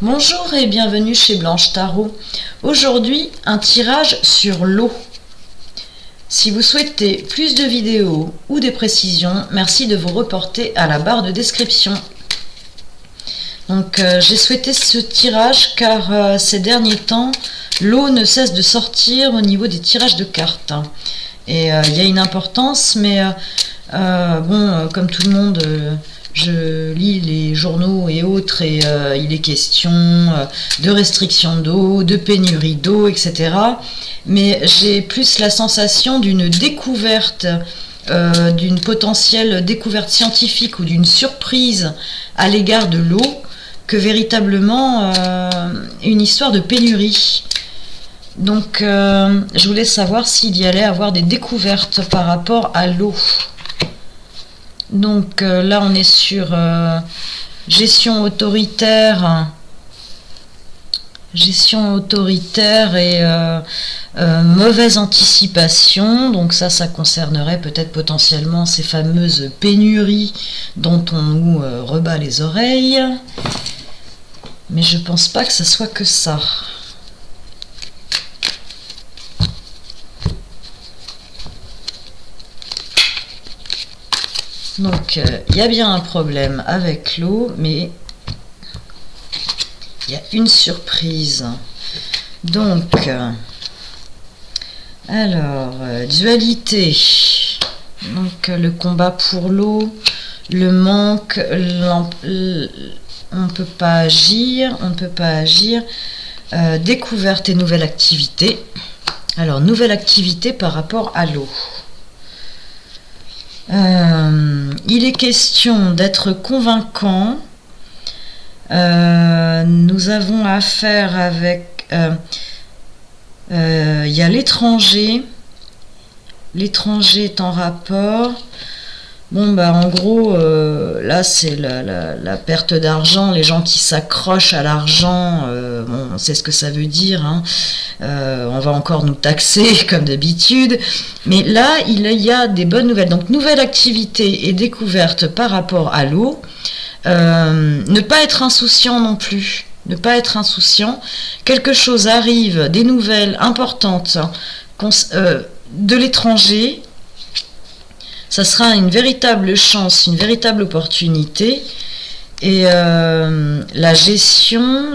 Bonjour et bienvenue chez Blanche Tarot. Aujourd'hui, un tirage sur l'eau. Si vous souhaitez plus de vidéos ou des précisions, merci de vous reporter à la barre de description. Donc j'ai souhaité ce tirage car ces derniers temps, l'eau ne cesse de sortir au niveau des tirages de cartes. Et il y a une importance, mais comme tout le monde... je lis les journaux et autres et il est question de restriction d'eau, de pénurie d'eau, etc. Mais j'ai plus la sensation d'une découverte, d'une potentielle découverte scientifique ou d'une surprise à l'égard de l'eau que véritablement une histoire de pénurie. Donc je voulais savoir s'il y allait avoir des découvertes par rapport à l'eau. Donc là on est sur gestion autoritaire et mauvaise anticipation. Donc ça concernerait peut-être potentiellement ces fameuses pénuries dont on nous rebat les oreilles. Mais je pense pas que ça soit que ça. Donc, il y a bien un problème avec l'eau, mais il y a une surprise. Donc, alors, dualité. Donc, le combat pour l'eau, le manque, on ne peut pas agir, découverte et nouvelle activité. Alors, nouvelle activité par rapport à l'eau. Il est question d'être convaincant. Nous avons affaire avec... il y a l'étranger. L'étranger est en rapport. Bon, en gros, là, c'est la perte d'argent. Les gens qui s'accrochent à l'argent, on sait ce que ça veut dire. Hein. On va encore nous taxer, comme d'habitude. Mais là, il y a des bonnes nouvelles. Donc, nouvelle activité et découverte par rapport à l'eau. Ne pas être insouciant non plus. Ne pas être insouciant. Quelque chose arrive, des nouvelles importantes de l'étranger. Ça sera une véritable chance, une véritable opportunité. Et la gestion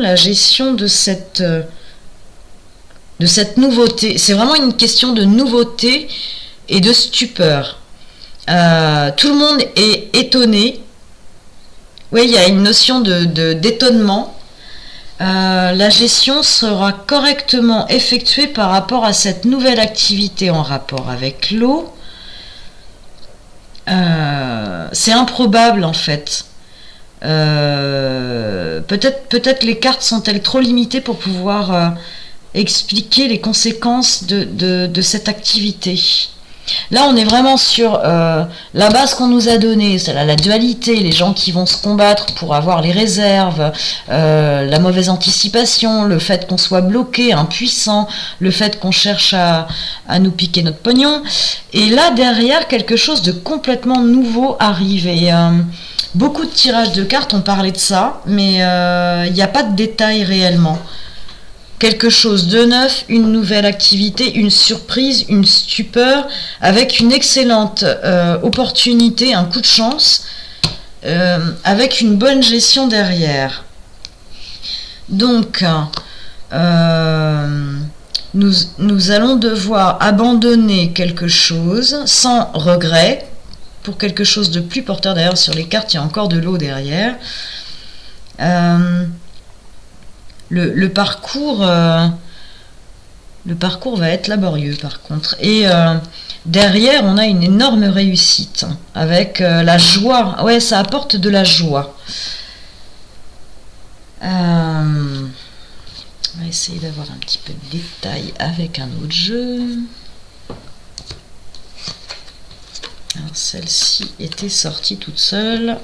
de cette nouveauté, c'est vraiment une question de nouveauté et de stupeur. Tout le monde est étonné. Oui, il y a une notion d'étonnement. La gestion sera correctement effectuée par rapport à cette nouvelle activité en rapport avec l'eau. C'est improbable en fait. Peut-être les cartes sont-elles trop limitées pour pouvoir expliquer les conséquences de cette activité. Là on est vraiment sur la base qu'on nous a donnée, c'est la dualité, les gens qui vont se combattre pour avoir les réserves, la mauvaise anticipation, le fait qu'on soit bloqué, impuissant, le fait qu'on cherche à nous piquer notre pognon. Et là derrière quelque chose de complètement nouveau arrive. Et beaucoup de tirages de cartes ont parlé de ça, mais il n'y a pas de détails réellement. Quelque chose de neuf, une nouvelle activité, une surprise, une stupeur, avec une excellente opportunité, un coup de chance, avec une bonne gestion derrière. Donc, nous allons devoir abandonner quelque chose sans regret, pour quelque chose de plus porteur. D'ailleurs, sur les cartes, il y a encore de l'eau derrière. Le parcours va être laborieux par contre. Et derrière, on a une énorme réussite avec la joie. Ouais, ça apporte de la joie. On va essayer d'avoir un petit peu de détails avec un autre jeu. Alors, celle-ci était sortie toute seule.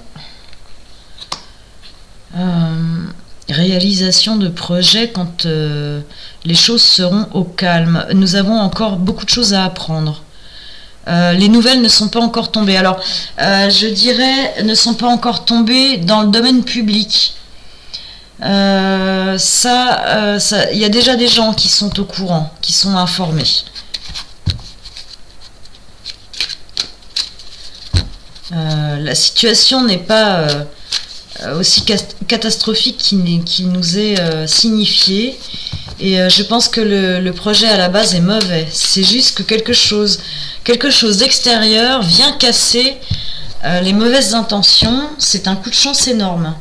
Réalisation de projet quand les choses seront au calme. Nous avons encore beaucoup de choses à apprendre. Les nouvelles ne sont pas encore tombées. Alors, je dirais, ne sont pas encore tombées dans le domaine public. Il y a déjà des gens qui sont au courant, qui sont informés. La situation n'est pas aussi catastrophique qu'il nous est signifié. Et je pense que le projet à la base est mauvais. C'est juste que quelque chose d'extérieur vient casser les mauvaises intentions. C'est un coup de chance énorme.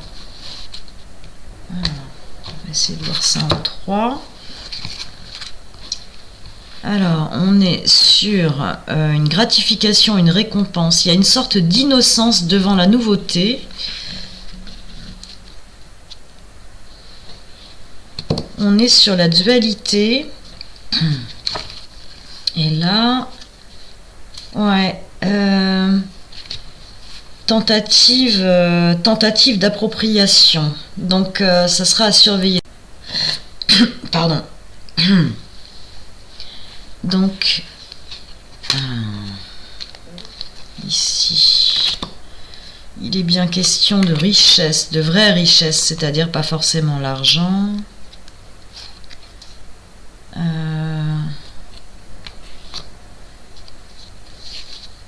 Alors, on va essayer de voir ça en 3. Alors, on est sur une gratification, une récompense. Il y a une sorte d'innocence devant la nouveauté. On est sur la dualité. Et là, ouais, tentative d'appropriation. Donc, ça sera à surveiller. Pardon. Donc, ici, il est bien question de richesse, de vraie richesse, c'est-à-dire pas forcément l'argent.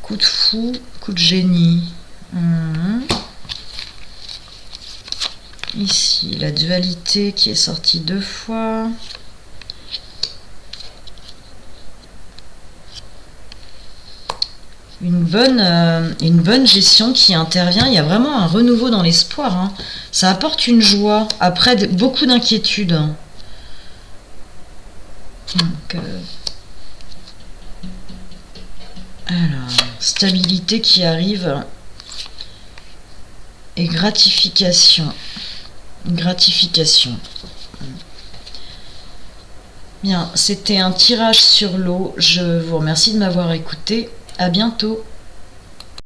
Coup de fou, coup de génie. Ici, la dualité qui est sortie 2 fois. Une bonne gestion qui intervient. Il y a vraiment un renouveau dans l'espoir. Hein. Ça apporte une joie après beaucoup d'inquiétudes. Donc, alors, stabilité qui arrive et gratification. Gratification. Bien, c'était un tirage sur l'eau. Je vous remercie de m'avoir écouté. À bientôt.